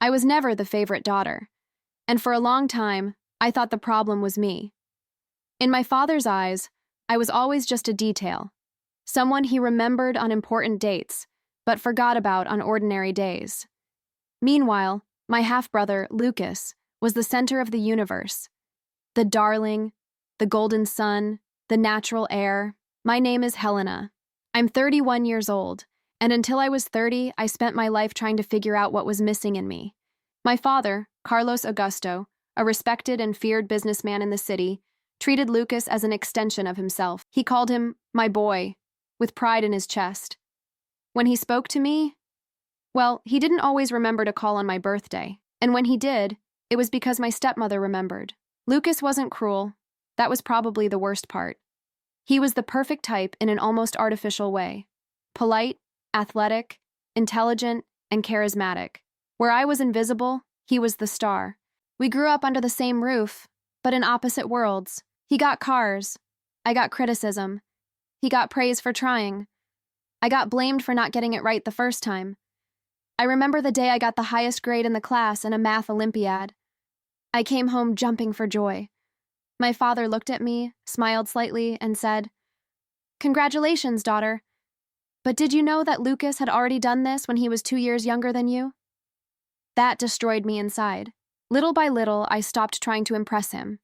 I was never the favorite daughter, and for a long time, I thought the problem was me. In my father's eyes, I was always just a detail, someone he remembered on important dates, but forgot about on ordinary days. Meanwhile, my half-brother, Lucas, was the center of the universe. The darling, the golden sun, the natural heir. My name is Helena. I'm 31 years old, and until I was 30, I spent my life trying to figure out what was missing in me. My father, Carlos Augusto, a respected and feared businessman in the city, treated Lucas as an extension of himself. He called him my boy, with pride in his chest. When he spoke to me, well, he didn't always remember to call on my birthday, and when he did, it was because my stepmother remembered. Lucas wasn't cruel. That was probably the worst part. He was the perfect type in an almost artificial way. Polite, athletic, intelligent, and charismatic. Where I was invisible, he was the star. We grew up under the same roof, but in opposite worlds. He got cars. I got criticism. He got praise for trying. I got blamed for not getting it right the first time. I remember the day I got the highest grade in the class in a math Olympiad. I came home jumping for joy. My father looked at me, smiled slightly, and said, "Congratulations, daughter. But did you know that Lucas had already done this when he was 2 years younger than you?" That destroyed me inside. Little by little, I stopped trying to impress him.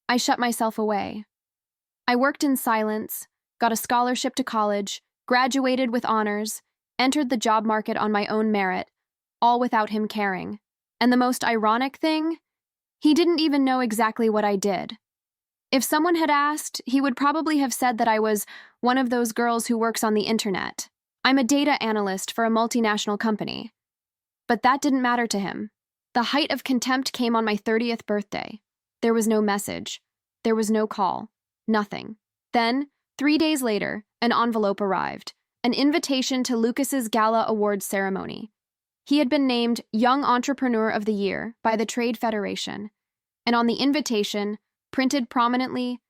I shut myself away. I worked in silence, got a scholarship to college, graduated with honors, entered the job market on my own merit, all without him caring. And the most ironic thing? He didn't even know exactly what I did. If someone had asked, he would probably have said that I was one of those girls who works on the internet. I'm a data analyst for a multinational company. But that didn't matter to him. The height of contempt came on my 30th birthday. There was no message. There was no call. Nothing. Then, 3 days later, an envelope arrived. An invitation to Lucas's Gala Awards ceremony. He had been named Young Entrepreneur of the Year by the Trade Federation, and on the invitation, printed prominently,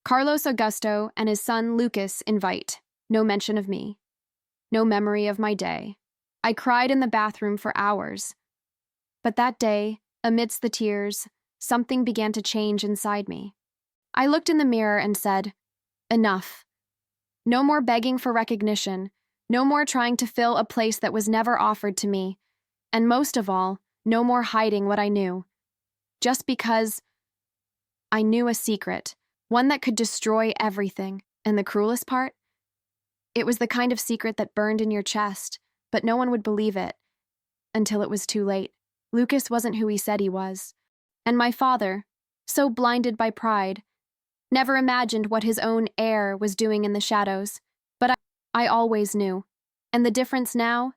Carlos Augusto and his son Lucas invite. No mention of me. No memory of my day. I cried in the bathroom for hours. But that day, amidst the tears, something began to change inside me. I looked in the mirror and said, "Enough. No more begging for recognition. No more trying to fill a place that was never offered to me. And most of all, no more hiding what I knew. Just because I knew a secret, one that could destroy everything. And the cruelest part? It was the kind of secret that burned in your chest, but no one would believe it. Until it was too late. Lucas wasn't who he said he was. And my father, so blinded by pride, never imagined what his own heir was doing in the shadows. But I always knew. And the difference now?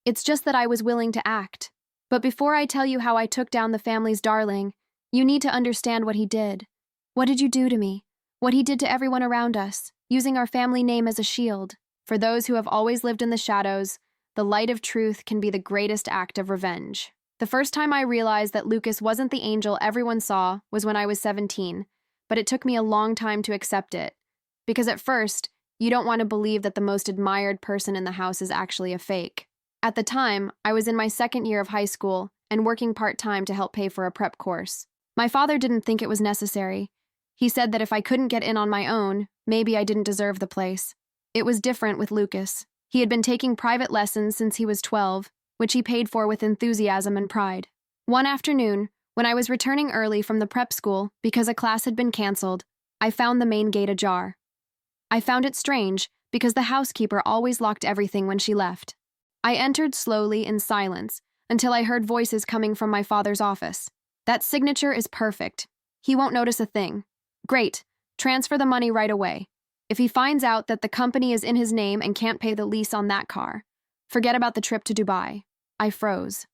It's just that I was willing to act. But before I tell you how I took down the family's darling, you need to understand what he did. What did you do to me? What he did to everyone around us, using our family name as a shield. For those who have always lived in the shadows, the light of truth can be the greatest act of revenge. The first time I realized that Lucas wasn't the angel everyone saw was when I was 17, but it took me a long time to accept it. Because at first, you don't want to believe that the most admired person in the house is actually a fake. At the time, I was in my second year of high school and working part-time to help pay for a prep course. My father didn't think it was necessary. He said that if I couldn't get in on my own, maybe I didn't deserve the place. It was different with Lucas. He had been taking private lessons since he was 12, which he paid for with enthusiasm and pride. One afternoon, when I was returning early from the prep school because a class had been canceled, I found the main gate ajar. I found it strange because the housekeeper always locked everything when she left. I entered slowly in silence until I heard voices coming from my father's office. "That signature is perfect. He won't notice a thing. Great. Transfer the money right away. If he finds out that the company is in his name and can't pay the lease on that car, forget about the trip to Dubai." I froze.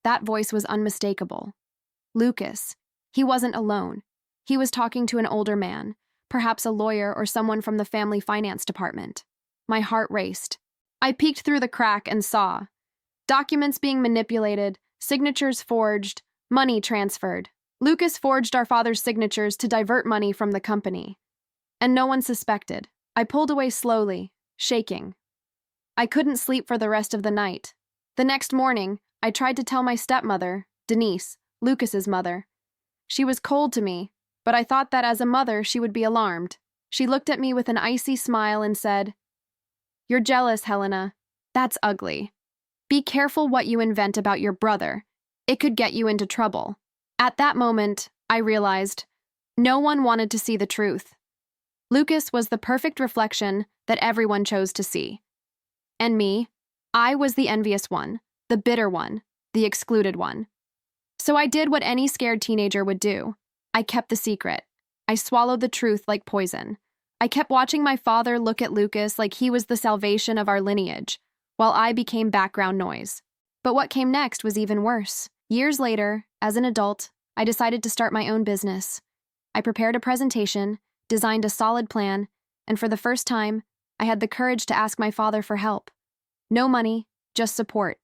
That voice was unmistakable. Lucas. He wasn't alone. He was talking to an older man, perhaps a lawyer or someone from the family finance department. My heart raced. I peeked through the crack and saw documents being manipulated, signatures forged, money transferred. Lucas forged our father's signatures to divert money from the company. And no one suspected. I pulled away slowly, shaking. I couldn't sleep for the rest of the night. The next morning, I tried to tell my stepmother, Denise, Lucas's mother. She was cold to me, but I thought that as a mother she would be alarmed. She looked at me with an icy smile and said, "You're jealous, Helena. That's ugly. Be careful what you invent about your brother. It could get you into trouble." At that moment, I realized no one wanted to see the truth. Lucas was the perfect reflection that everyone chose to see. And me, I was the envious one, the bitter one, the excluded one. So I did what any scared teenager would do. I kept the secret. I swallowed the truth like poison. I kept watching my father look at Lucas like he was the salvation of our lineage, while I became background noise. But what came next was even worse. Years later, as an adult, I decided to start my own business. I prepared a presentation, designed a solid plan, and for the first time, I had the courage to ask my father for help. No money, just support.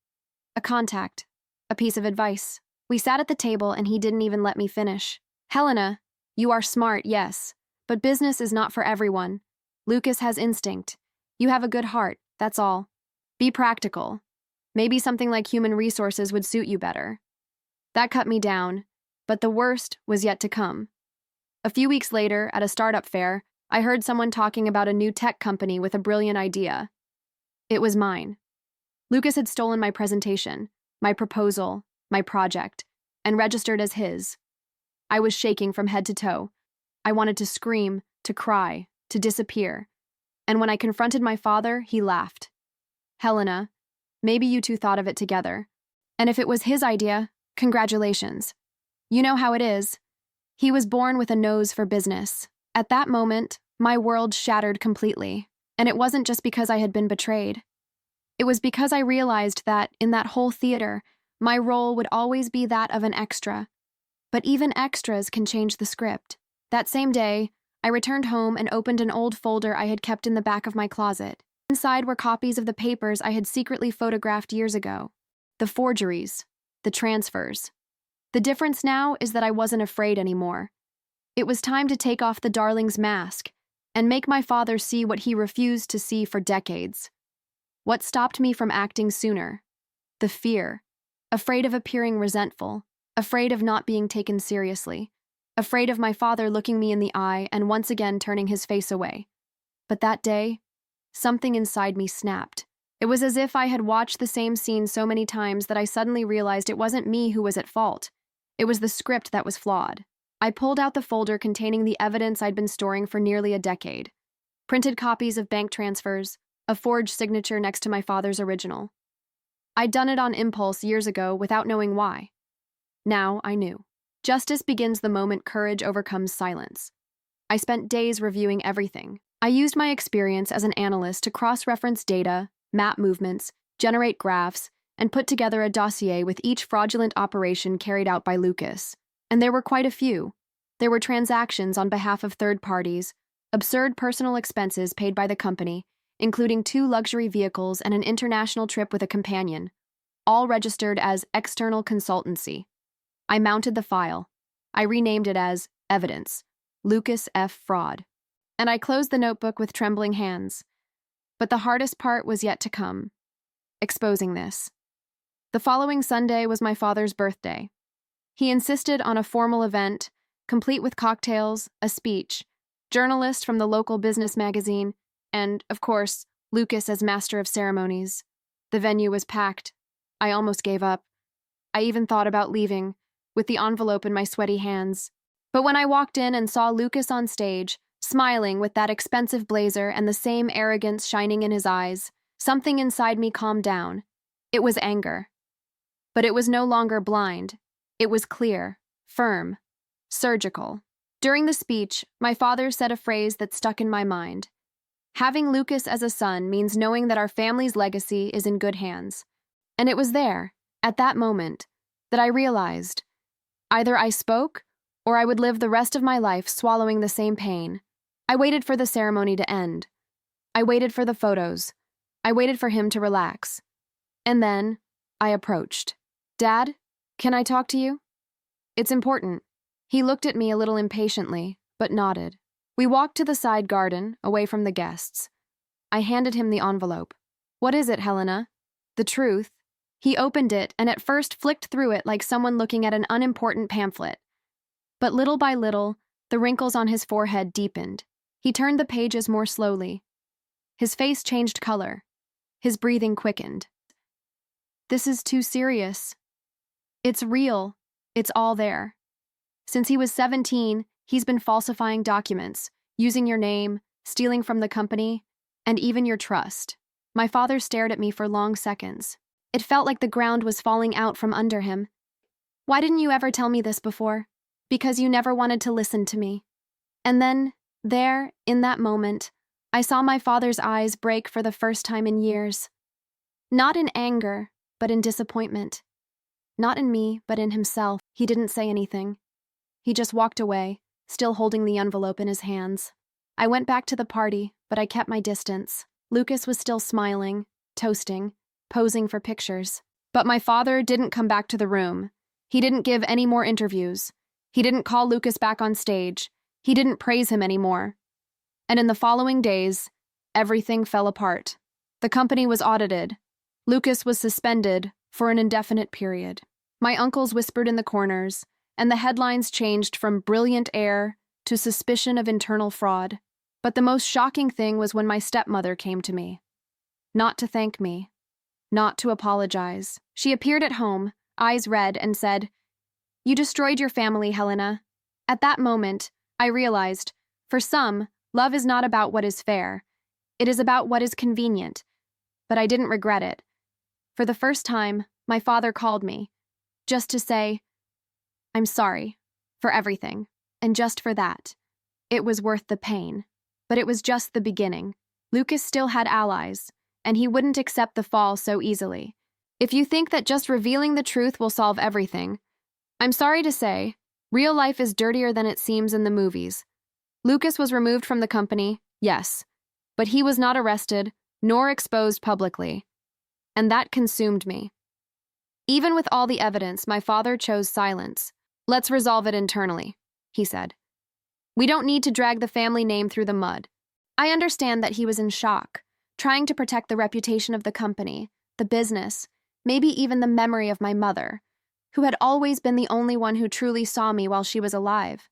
A contact. A piece of advice. We sat at the table and he didn't even let me finish. "Helena, you are smart, yes, but business is not for everyone. Lucas has instinct. You have a good heart, that's all. Be practical. Maybe something like human resources would suit you better." That cut me down, but the worst was yet to come. A few weeks later, at a startup fair, I heard someone talking about a new tech company with a brilliant idea. It was mine. Lucas had stolen my presentation, my proposal, my project, and registered as his. I was shaking from head to toe. I wanted to scream, to cry, to disappear. And when I confronted my father, he laughed. "Helena, maybe you two thought of it together. And if it was his idea, congratulations. You know how it is. He was born with a nose for business." At that moment, my world shattered completely. And it wasn't just because I had been betrayed. It was because I realized that, in that whole theater, my role would always be that of an extra. But even extras can change the script. That same day, I returned home and opened an old folder I had kept in the back of my closet. Inside were copies of the papers I had secretly photographed years ago. The forgeries, the transfers. The difference now is that I wasn't afraid anymore. It was time to take off the darling's mask and make my father see what he refused to see for decades. What stopped me from acting sooner? The fear. Afraid of appearing resentful, afraid of not being taken seriously, afraid of my father looking me in the eye and once again turning his face away. But that day, something inside me snapped. It was as if I had watched the same scene so many times that I suddenly realized it wasn't me who was at fault. It was the script that was flawed. I pulled out the folder containing the evidence I'd been storing for nearly a decade. Printed copies of bank transfers, a forged signature next to my father's original. I'd done it on impulse years ago without knowing why. Now I knew. Justice begins the moment courage overcomes silence. I spent days reviewing everything. I used my experience as an analyst to cross-reference data, map movements, generate graphs, and put together a dossier with each fraudulent operation carried out by Lucas. And there were quite a few. There were transactions on behalf of third parties, absurd personal expenses paid by the company, including 2 luxury vehicles and an international trip with a companion, all registered as external consultancy. I mounted the file. I renamed it as Evidence, Lucas F. Fraud. And I closed the notebook with trembling hands. But the hardest part was yet to come. Exposing this. The following Sunday was my father's birthday. He insisted on a formal event, complete with cocktails, a speech, journalists from the local business magazine, and, of course, Lucas as master of ceremonies. The venue was packed. I almost gave up. I even thought about leaving, with the envelope in my sweaty hands. But when I walked in and saw Lucas on stage, smiling with that expensive blazer and the same arrogance shining in his eyes, something inside me calmed down. It was anger. But it was no longer blind. It was clear, firm, surgical. During the speech, my father said a phrase that stuck in my mind. Having Lucas as a son means knowing that our family's legacy is in good hands. And it was there, at that moment, that I realized either I spoke or I would live the rest of my life swallowing the same pain. I waited for the ceremony to end. I waited for the photos. I waited for him to relax. And then I approached. "Dad, can I talk to you?" "It's important." He looked at me a little impatiently, but nodded. We walked to the side garden, away from the guests. I handed him the envelope. "What is it, Helena?" "The truth." He opened it and at first flicked through it like someone looking at an unimportant pamphlet. But little by little, the wrinkles on his forehead deepened. He turned the pages more slowly. His face changed color. His breathing quickened. This is too serious. It's real. It's all there. Since he was 17, he's been falsifying documents, using your name, stealing from the company, and even your trust. My father stared at me for long seconds. It felt like the ground was falling out from under him. Why didn't you ever tell me this before? Because you never wanted to listen to me. And then, there, in that moment, I saw my father's eyes break for the first time in years. Not in anger, but in disappointment. Not in me, but in himself. He didn't say anything. He just walked away, still holding the envelope in his hands. I went back to the party, but I kept my distance. Lucas was still smiling, toasting, posing for pictures. But my father didn't come back to the room. He didn't give any more interviews. He didn't call Lucas back on stage. He didn't praise him anymore. And in the following days, everything fell apart. The company was audited. Lucas was suspended for an indefinite period. My uncles whispered in the corners, and the headlines changed from brilliant heir to suspicion of internal fraud. But the most shocking thing was when my stepmother came to me. Not to thank me. Not to apologize. She appeared at home, eyes red, and said, "You destroyed your family, Helena." At that moment, I realized, for some, love is not about what is fair. It is about what is convenient. But I didn't regret it. For the first time, my father called me, just to say, "I'm sorry for everything, and just for that. It was worth the pain." But it was just the beginning. Lucas still had allies, and he wouldn't accept the fall so easily. If you think that just revealing the truth will solve everything, I'm sorry to say, real life is dirtier than it seems in the movies. Lucas was removed from the company, yes, but he was not arrested, nor exposed publicly. And that consumed me. Even with all the evidence, my father chose silence. "Let's resolve it internally," he said. "We don't need to drag the family name through the mud." I understand that he was in shock, trying to protect the reputation of the company, the business, maybe even the memory of my mother, who had always been the only one who truly saw me while she was alive.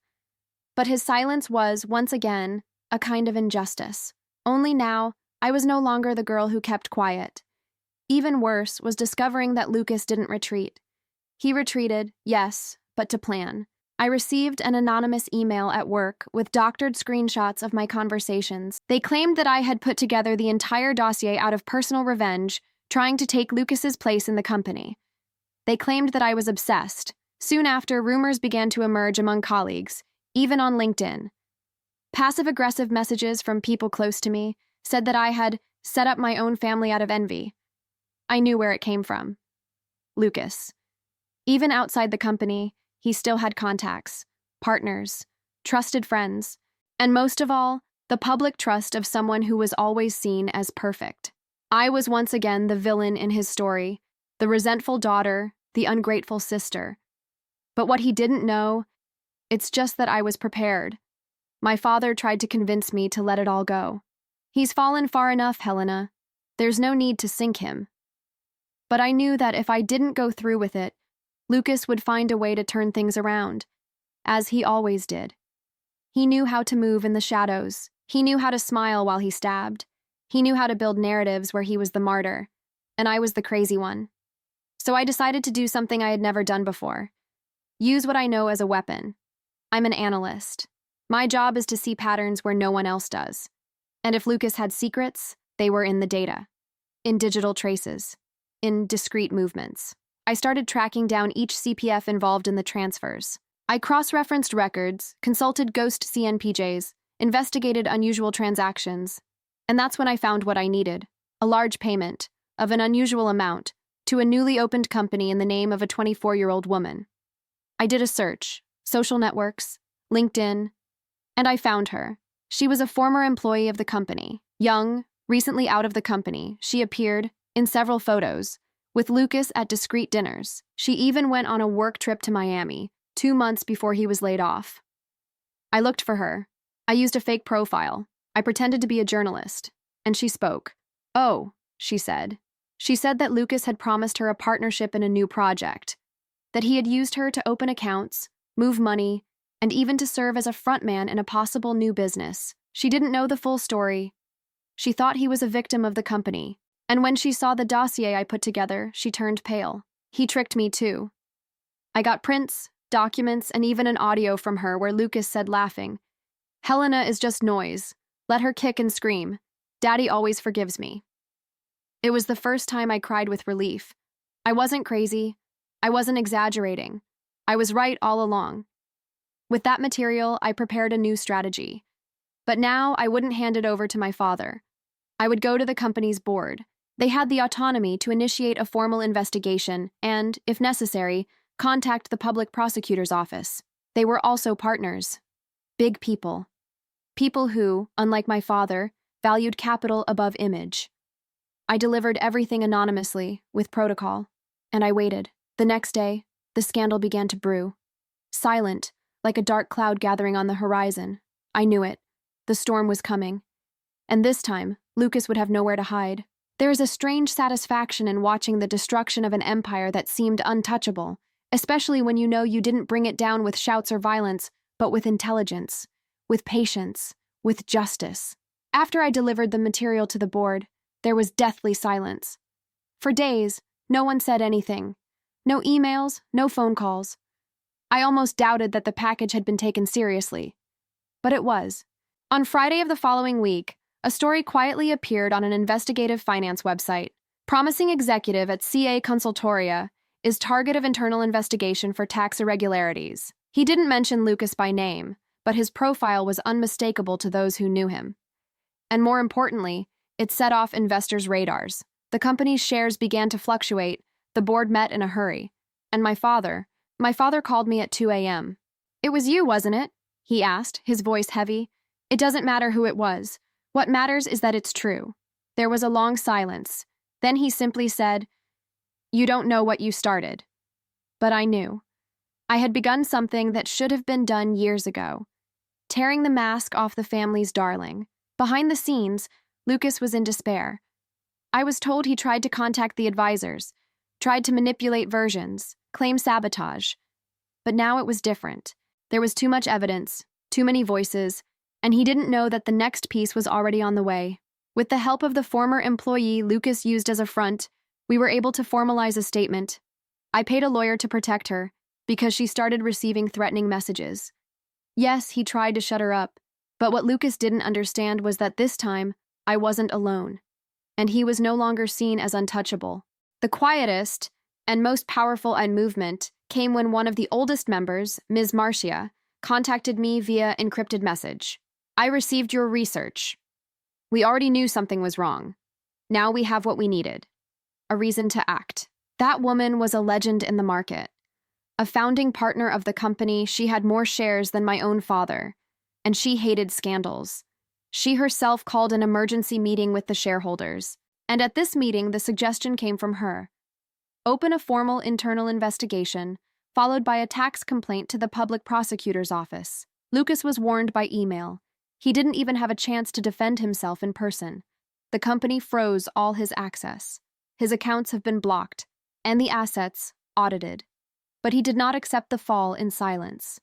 But his silence was, once again, a kind of injustice. Only now, I was no longer the girl who kept quiet. Even worse was discovering that Lucas didn't retreat. He retreated, yes, but to plan. I received an anonymous email at work with doctored screenshots of my conversations. They claimed that I had put together the entire dossier out of personal revenge, trying to take Lucas's place in the company. They claimed that I was obsessed. Soon after, rumors began to emerge among colleagues, even on LinkedIn. Passive-aggressive messages from people close to me said that I had set up my own family out of envy. I knew where it came from. Lucas. Even outside the company, he still had contacts, partners, trusted friends, and most of all, the public trust of someone who was always seen as perfect. I was once again the villain in his story, the resentful daughter, the ungrateful sister. But what he didn't know, it's just that I was prepared. My father tried to convince me to let it all go. "He's fallen far enough, Helena. There's no need to sink him." But I knew that if I didn't go through with it, Lucas would find a way to turn things around, as he always did. He knew how to move in the shadows. He knew how to smile while he stabbed. He knew how to build narratives where he was the martyr, and I was the crazy one. So I decided to do something I had never done before. Use what I know as a weapon. I'm an analyst. My job is to see patterns where no one else does. And if Lucas had secrets, they were in the data, in digital traces, in discrete movements. I started tracking down each CPF involved in the transfers. I cross-referenced records, consulted ghost CNPJs, investigated unusual transactions, and that's when I found what I needed, a large payment, of an unusual amount, to a newly opened company in the name of a 24-year-old woman. I did a search, social networks, LinkedIn, and I found her. She was a former employee of the company. Young, recently out of the company, she appeared, in several photos, with Lucas at discreet dinners. She even went on a work trip to Miami, 2 months before he was laid off. I looked for her. I used a fake profile. I pretended to be a journalist. And she spoke. "Oh," she said. She said that Lucas had promised her a partnership in a new project, that he had used her to open accounts, move money, and even to serve as a frontman in a possible new business. She didn't know the full story. She thought he was a victim of the company, and when she saw the dossier I put together, she turned pale. He tricked me too. I got prints, documents, and even an audio from her where Lucas said, laughing, "Helena is just noise. Let her kick and scream. Daddy always forgives me." It was the first time I cried with relief. I wasn't crazy. I wasn't exaggerating. I was right all along. With that material, I prepared a new strategy. But now I wouldn't hand it over to my father. I would go to the company's board. They had the autonomy to initiate a formal investigation and, if necessary, contact the public prosecutor's office. They were also partners. Big people. People who, unlike my father, valued capital above image. I delivered everything anonymously, with protocol, and I waited. The next day, the scandal began to brew. Silent, like a dark cloud gathering on the horizon. I knew it. The storm was coming. And this time, Lucas would have nowhere to hide. There is a strange satisfaction in watching the destruction of an empire that seemed untouchable, especially when you know you didn't bring it down with shouts or violence, but with intelligence, with patience, with justice. After I delivered the material to the board, there was deathly silence. For days, no one said anything. No emails, no phone calls. I almost doubted that the package had been taken seriously. But it was. On Friday of the following week, a story quietly appeared on an investigative finance website. Promising executive at CA Consultoria is target of internal investigation for tax irregularities. He didn't mention Lucas by name, but his profile was unmistakable to those who knew him. And more importantly, it set off investors' radars. The company's shares began to fluctuate, the board met in a hurry, and my father called me at 2 a.m. "It was you, wasn't it?" he asked, his voice heavy. "It doesn't matter who it was. What matters is that it's true." There was a long silence. Then he simply said, "You don't know what you started." But I knew. I had begun something that should have been done years ago, tearing the mask off the family's darling. Behind the scenes, Lucas was in despair. I was told he tried to contact the advisors, tried to manipulate versions, claim sabotage. But now it was different. There was too much evidence, too many voices, and he didn't know that the next piece was already on the way. With the help of the former employee Lucas used as a front, we were able to formalize a statement. I paid a lawyer to protect her, because she started receiving threatening messages. Yes, he tried to shut her up, but what Lucas didn't understand was that this time, I wasn't alone, and he was no longer seen as untouchable. The quietest and most powerful movement came when one of the oldest members, Ms. Marcia, contacted me via encrypted message. "I received your research. We already knew something was wrong. Now we have what we needed. A reason to act." That woman was a legend in the market. A founding partner of the company, she had more shares than my own father, and she hated scandals. She herself called an emergency meeting with the shareholders, and at this meeting the suggestion came from her. Open a formal internal investigation, followed by a tax complaint to the public prosecutor's office. Lucas was warned by email. He didn't even have a chance to defend himself in person. The company froze all his access. His accounts have been blocked, and the assets audited. But he did not accept the fall in silence.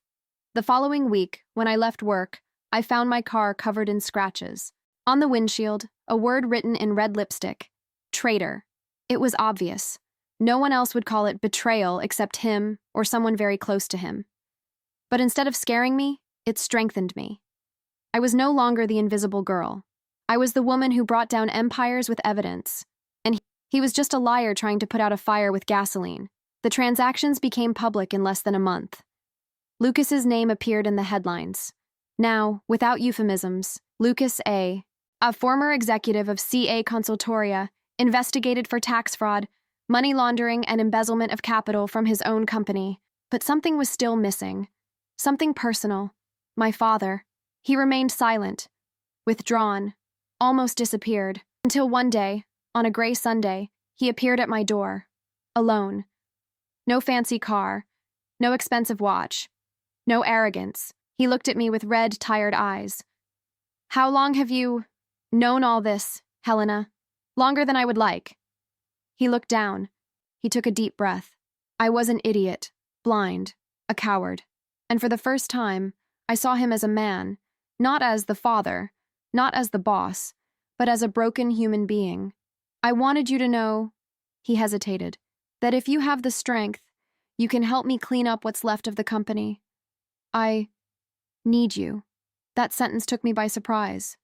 The following week, when I left work, I found my car covered in scratches. On the windshield, a word written in red lipstick: traitor. It was obvious. No one else would call it betrayal except him or someone very close to him. But instead of scaring me, it strengthened me. I was no longer the invisible girl. I was the woman who brought down empires with evidence. And he was just a liar trying to put out a fire with gasoline. The transactions became public in less than a month. Lucas's name appeared in the headlines. Now, without euphemisms, Lucas A., a former executive of CA Consultoria, investigated for tax fraud, money laundering, and embezzlement of capital from his own company. But something was still missing. Something personal. My father. He remained silent, withdrawn, almost disappeared, until one day, on a gray Sunday, he appeared at my door, alone. No fancy car, no expensive watch, no arrogance. He looked at me with red, tired eyes. "How long have you known all this, Helena?" "Longer than I would like." He looked down. He took a deep breath. I was an idiot, blind, a coward. And for the first time, I saw him as a man, not as the father, not as the boss, but as a broken human being. I wanted you to know, he hesitated, that if you have the strength, you can help me clean up what's left of the company. I need you. That sentence took me by surprise.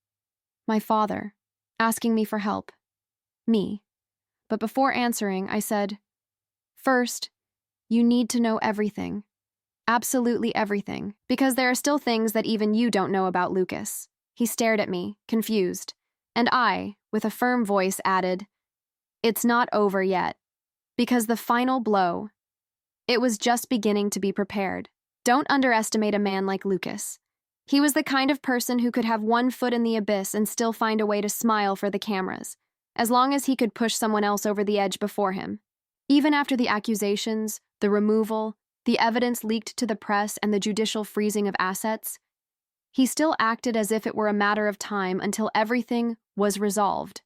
My father, asking me for help. Me. But before answering, I said, first, you need to know everything. Absolutely everything, because there are still things that even you don't know about Lucas. He stared at me, confused, and I, with a firm voice, added, it's not over yet, because the final blow, it was just beginning to be prepared. Don't underestimate a man like Lucas. He was the kind of person who could have one foot in the abyss and still find a way to smile for the cameras, as long as he could push someone else over the edge before him. Even after the accusations, the removal, the evidence leaked to the press, and the judicial freezing of assets, he still acted as if it were a matter of time until everything was resolved.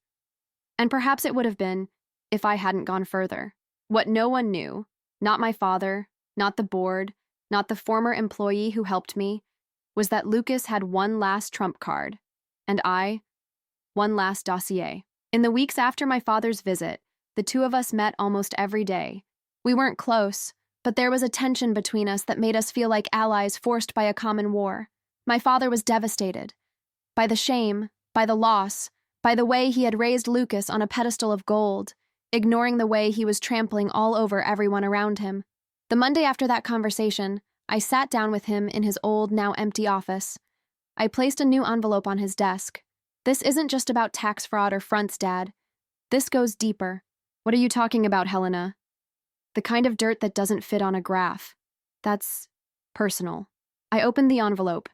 And perhaps it would have been if I hadn't gone further. What no one knew, not my father, not the board, not the former employee who helped me, was that Lucas had one last trump card, and I, one last dossier. In the weeks after my father's visit, the two of us met almost every day. We weren't close, but there was a tension between us that made us feel like allies forced by a common war. My father was devastated. By the shame, by the loss, by the way he had raised Lucas on a pedestal of gold, ignoring the way he was trampling all over everyone around him. The Monday after that conversation, I sat down with him in his old, now empty office. I placed a new envelope on his desk. This isn't just about tax fraud or fronts, Dad. This goes deeper. What are you talking about, Helena? The kind of dirt that doesn't fit on a graph. That's personal. I opened the envelope.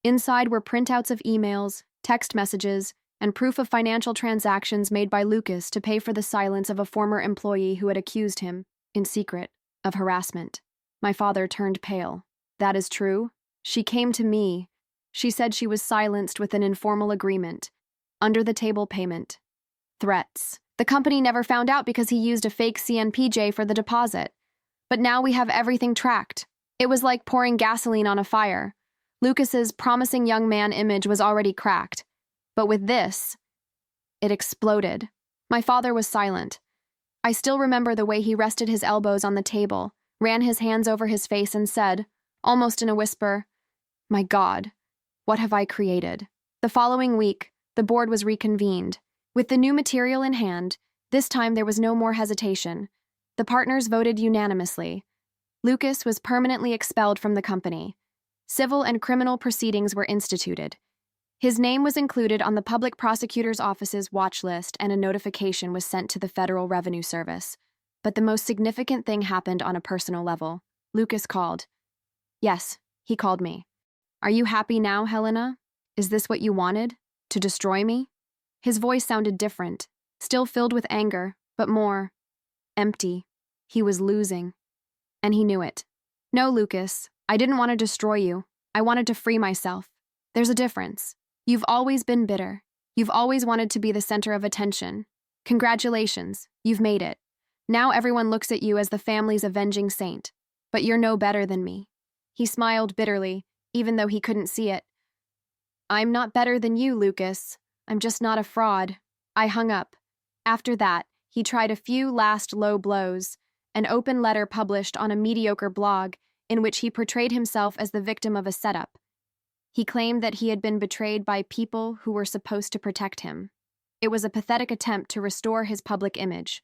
Inside were printouts of emails, text messages, and proof of financial transactions made by Lucas to pay for the silence of a former employee who had accused him, in secret, of harassment. My father turned pale. That is true. She came to me. She said she was silenced with an informal agreement. Under-the-table payment. Threats. The company never found out because he used a fake CNPJ for the deposit. But now we have everything tracked. It was like pouring gasoline on a fire. Lucas's promising young man image was already cracked. But with this, it exploded. My father was silent. I still remember the way he rested his elbows on the table, ran his hands over his face, and said, almost in a whisper, "My God, what have I created?" The following week, the board was reconvened. With the new material in hand, this time there was no more hesitation. The partners voted unanimously. Lucas was permanently expelled from the company. Civil and criminal proceedings were instituted. His name was included on the public prosecutor's office's watch list, and a notification was sent to the Federal Revenue Service. But the most significant thing happened on a personal level. Lucas called. Yes, he called me. "Are you happy now, Helena? Is this what you wanted? To destroy me?" His voice sounded different, still filled with anger, but more empty. He was losing. And he knew it. "No, Lucas, I didn't want to destroy you. I wanted to free myself. There's a difference. You've always been bitter. You've always wanted to be the center of attention. Congratulations, you've made it. Now everyone looks at you as the family's avenging saint. But you're no better than me." He smiled bitterly, even though he couldn't see it. "I'm not better than you, Lucas. I'm just not a fraud." I hung up. After that, he tried a few last low blows, an open letter published on a mediocre blog in which he portrayed himself as the victim of a setup. He claimed that he had been betrayed by people who were supposed to protect him. It was a pathetic attempt to restore his public image.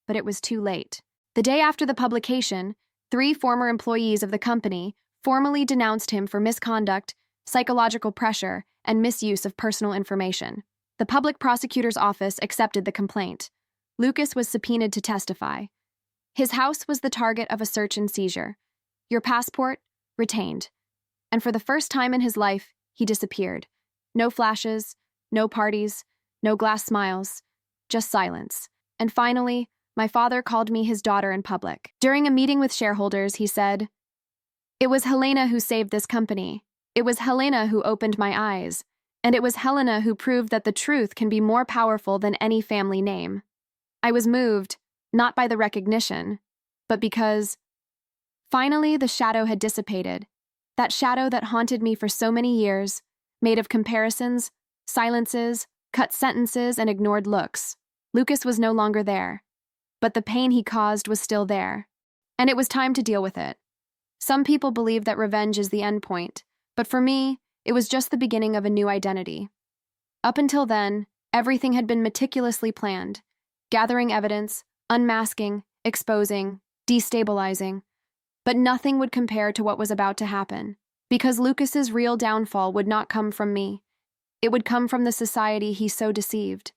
But it was too late. The day after the publication, 3 former employees of the company formally denounced him for misconduct, psychological pressure, and misuse of personal information. The public prosecutor's office accepted the complaint. Lucas was subpoenaed to testify. His house was the target of a search and seizure. Your passport? Retained. And for the first time in his life, he disappeared. No flashes, no parties, no glass smiles, just silence. And finally, my father called me his daughter in public. During a meeting with shareholders, he said, "It was Helena who saved this company. It was Helena who opened my eyes. And it was Helena who proved that the truth can be more powerful than any family name." I was moved, not by the recognition, but because, finally, the shadow had dissipated. That shadow that haunted me for so many years, made of comparisons, silences, cut sentences, and ignored looks. Lucas was no longer there, but the pain he caused was still there, and it was time to deal with it. Some people believe that revenge is the end point, but for me, it was just the beginning of a new identity. Up until then, everything had been meticulously planned, gathering evidence, unmasking, exposing, destabilizing, but nothing would compare to what was about to happen, because Lucas's real downfall would not come from me. It would come from the society he so deceived.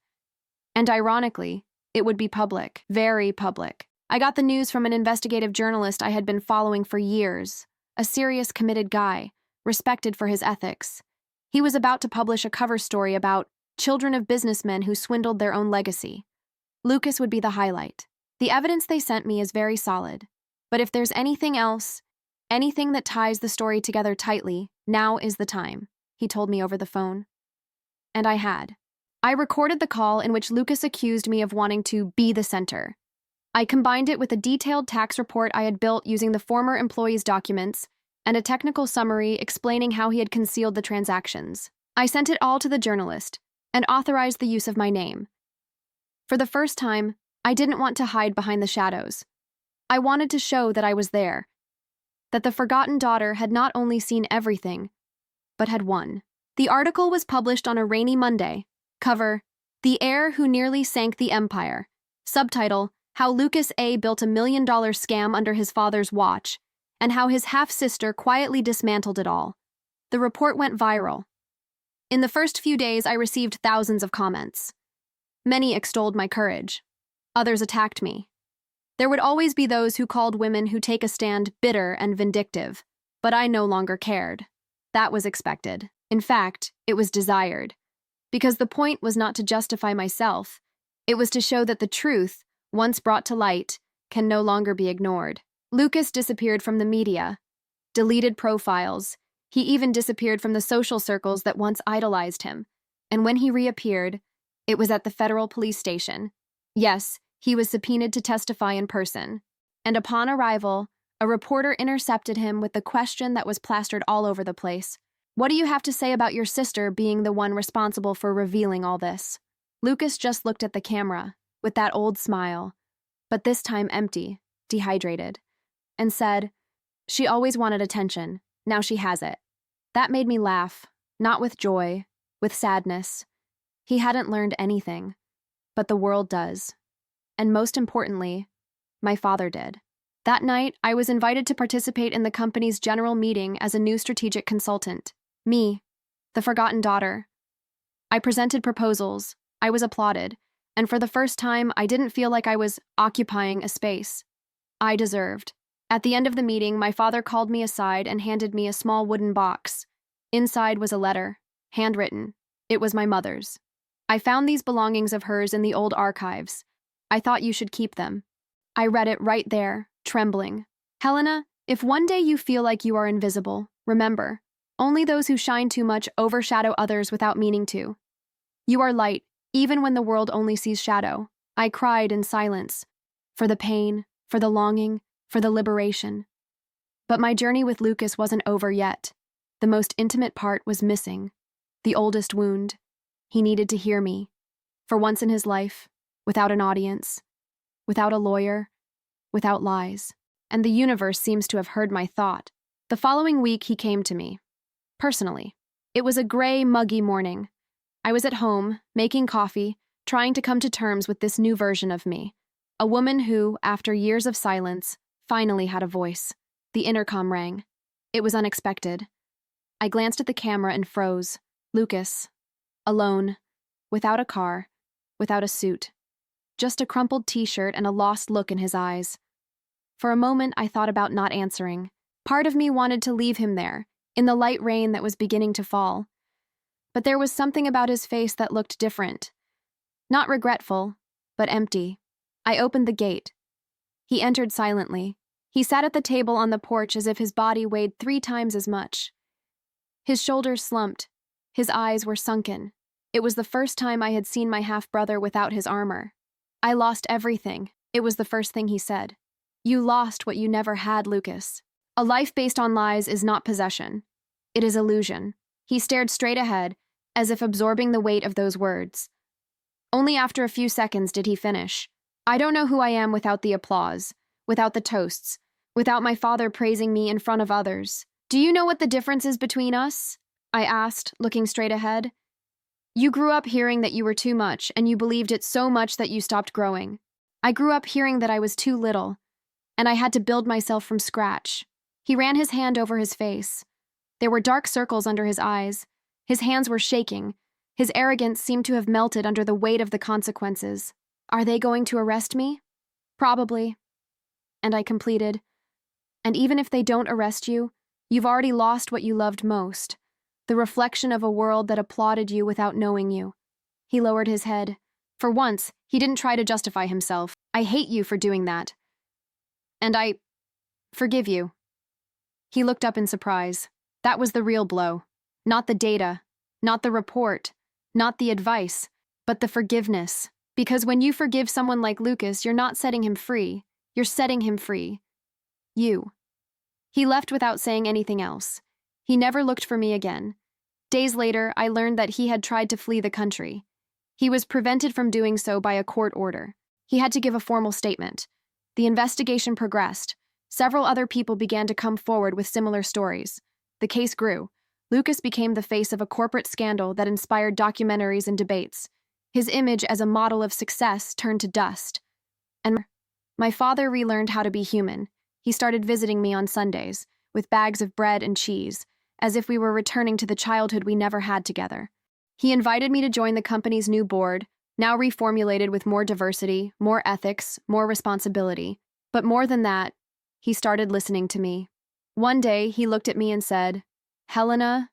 And ironically, it would be public, very public. I got the news from an investigative journalist I had been following for years, a serious, committed guy, respected for his ethics. He was about to publish a cover story about children of businessmen who swindled their own legacy. Lucas would be the highlight. The evidence they sent me is very solid. But if there's anything else, anything that ties the story together tightly, now is the time, he told me over the phone. And I had. I recorded the call in which Lucas accused me of wanting to be the center. I combined it with a detailed tax report I had built using the former employee's documents and a technical summary explaining how he had concealed the transactions. I sent it all to the journalist and authorized the use of my name. For the first time, I didn't want to hide behind the shadows. I wanted to show that I was there, that the forgotten daughter had not only seen everything, but had won. The article was published on a rainy Monday. Cover, The Heir Who Nearly Sank the Empire. Subtitle, How Lucas A. Built a $1 million scam under his father's watch, and how his half-sister quietly dismantled it all. The report went viral. In the first few days, I received thousands of comments. Many extolled my courage. Others attacked me. There would always be those who called women who take a stand bitter and vindictive, but I no longer cared. That was expected. In fact, it was desired. Because the point was not to justify myself, it was to show that the truth, once brought to light, can no longer be ignored. Lucas disappeared from the media, deleted profiles. He even disappeared from the social circles that once idolized him. And when he reappeared, it was at the federal police station. Yes, he was subpoenaed to testify in person. And upon arrival, a reporter intercepted him with the question that was plastered all over the place. What do you have to say about your sister being the one responsible for revealing all this? Lucas just looked at the camera, with that old smile, but this time empty, dehydrated, and said, "She always wanted attention. Now she has it." That made me laugh, not with joy, with sadness. He hadn't learned anything, but the world does. And most importantly, my father did. That night, I was invited to participate in the company's general meeting as a new strategic consultant. Me, the forgotten daughter. I presented proposals, I was applauded, and for the first time, I didn't feel like I was occupying a space I deserved. At the end of the meeting, my father called me aside and handed me a small wooden box. Inside was a letter, handwritten. It was my mother's. I found these belongings of hers in the old archives. I thought you should keep them. I read it right there, trembling. Helena, if one day you feel like you are invisible, remember, only those who shine too much overshadow others without meaning to. You are light, even when the world only sees shadow. I cried in silence, for the pain, for the longing, for the liberation. But my journey with Lucas wasn't over yet. The most intimate part was missing, the oldest wound. He needed to hear me, for once in his life, without an audience, without a lawyer, without lies. And the universe seems to have heard my thought. The following week, he came to me, personally. It was a gray, muggy morning. I was at home, making coffee, trying to come to terms with this new version of me. A woman who, after years of silence, finally had a voice. The intercom rang. It was unexpected. I glanced at the camera and froze. Lucas. Alone. Without a car. Without a suit. Just a crumpled t-shirt and a lost look in his eyes. For a moment, I thought about not answering. Part of me wanted to leave him there, in the light rain that was beginning to fall. But there was something about his face that looked different. Not regretful, but empty. I opened the gate. He entered silently. He sat at the table on the porch as if his body weighed 3 times as much. His shoulders slumped. His eyes were sunken. It was the first time I had seen my half-brother without his armor. I lost everything. It was the first thing he said. You lost what you never had, Lucas. A life based on lies is not possession. It is illusion. He stared straight ahead, as if absorbing the weight of those words. Only after a few seconds did he finish. I don't know who I am without the applause, without the toasts, without my father praising me in front of others. Do you know what the difference is between us? I asked, looking straight ahead. You grew up hearing that you were too much, and you believed it so much that you stopped growing. I grew up hearing that I was too little, and I had to build myself from scratch. He ran his hand over his face. There were dark circles under his eyes. His hands were shaking. His arrogance seemed to have melted under the weight of the consequences. Are they going to arrest me? Probably. And I completed. And even if they don't arrest you, you've already lost what you loved most, the reflection of a world that applauded you without knowing you. He lowered his head. For once, he didn't try to justify himself. I hate you for doing that. And I forgive you. He looked up in surprise. That was the real blow. Not the data, not the report, not the advice, but the forgiveness. Because when you forgive someone like Lucas, you're not setting him free. You're setting him free. You. He left without saying anything else. He never looked for me again. Days later, I learned that he had tried to flee the country. He was prevented from doing so by a court order. He had to give a formal statement. The investigation progressed. Several other people began to come forward with similar stories. The case grew. Lucas became the face of a corporate scandal that inspired documentaries and debates. His image as a model of success turned to dust. And my father relearned how to be human. He started visiting me on Sundays, with bags of bread and cheese, as if we were returning to the childhood we never had together. He invited me to join the company's new board, now reformulated with more diversity, more ethics, more responsibility. But more than that, he started listening to me. One day, he looked at me and said, Helena,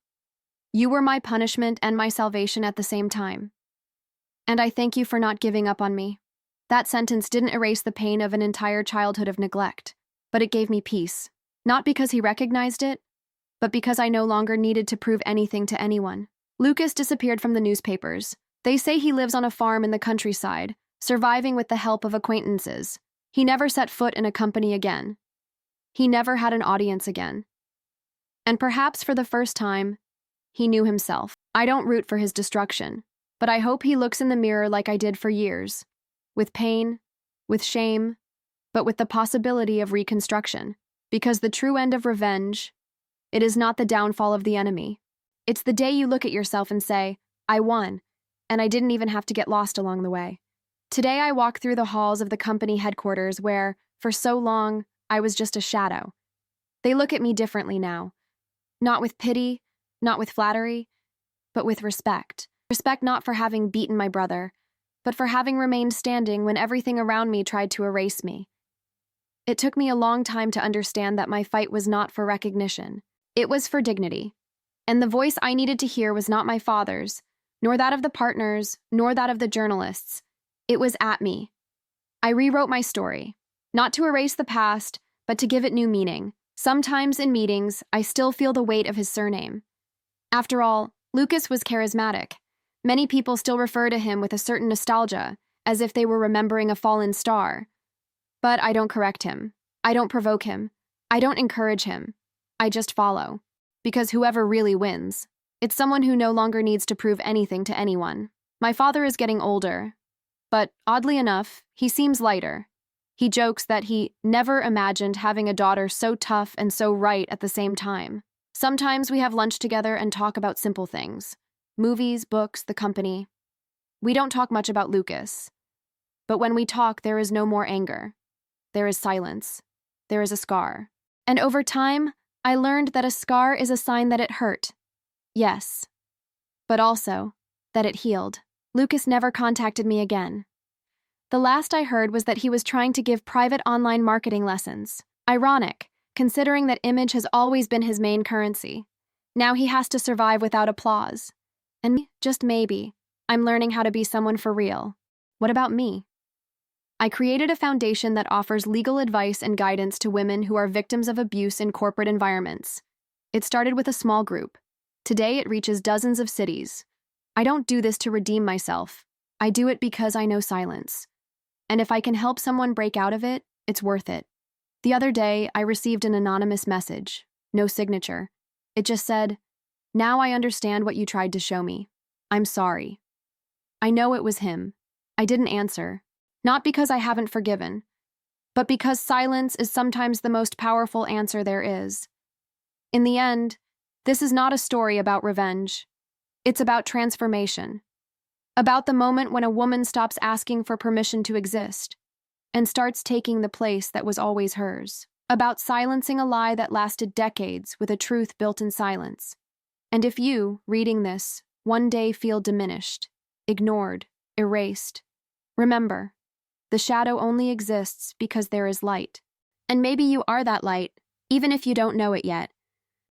you were my punishment and my salvation at the same time. And I thank you for not giving up on me. That sentence didn't erase the pain of an entire childhood of neglect, but it gave me peace. Not because he recognized it, but because I no longer needed to prove anything to anyone. Lucas disappeared from the newspapers. They say he lives on a farm in the countryside, surviving with the help of acquaintances. He never set foot in a company again. He never had an audience again. And perhaps for the first time, he knew himself. I don't root for his destruction, but I hope he looks in the mirror like I did for years, with pain, with shame, but with the possibility of reconstruction. Because the true end of revenge, it is not the downfall of the enemy. It's the day you look at yourself and say, I won, and I didn't even have to get lost along the way. Today I walk through the halls of the company headquarters where, for so long, I was just a shadow. They look at me differently now. Not with pity, not with flattery, but with respect. Respect not for having beaten my brother, but for having remained standing when everything around me tried to erase me. It took me a long time to understand that my fight was not for recognition. It was for dignity. And the voice I needed to hear was not my father's, nor that of the partners, nor that of the journalists. It was at me. I rewrote my story, not to erase the past, but to give it new meaning. Sometimes in meetings, I still feel the weight of his surname. After all, Lucas was charismatic. Many people still refer to him with a certain nostalgia, as if they were remembering a fallen star. But I don't correct him. I don't provoke him. I don't encourage him. I just follow. Because whoever really wins, it's someone who no longer needs to prove anything to anyone. My father is getting older, but oddly enough, he seems lighter. He jokes that he never imagined having a daughter so tough and so right at the same time. Sometimes we have lunch together and talk about simple things. Movies, books, the company. We don't talk much about Lucas. But when we talk, there is no more anger. There is silence. There is a scar. And over time, I learned that a scar is a sign that it hurt. Yes. But also, that it healed. Lucas never contacted me again. The last I heard was that he was trying to give private online marketing lessons. Ironic, considering that image has always been his main currency. Now he has to survive without applause. And just maybe, I'm learning how to be someone for real. What about me? I created a foundation that offers legal advice and guidance to women who are victims of abuse in corporate environments. It started with a small group. Today it reaches dozens of cities. I don't do this to redeem myself. I do it because I know silence. And if I can help someone break out of it, it's worth it. The other day, I received an anonymous message. No signature. It just said, "Now I understand what you tried to show me. I'm sorry." I know it was him. I didn't answer. Not because I haven't forgiven, but because silence is sometimes the most powerful answer there is. In the end, this is not a story about revenge. It's about transformation. About the moment when a woman stops asking for permission to exist and starts taking the place that was always hers. About silencing a lie that lasted decades with a truth built in silence. And if you, reading this, one day feel diminished, ignored, erased, remember, the shadow only exists because there is light. And maybe you are that light, even if you don't know it yet.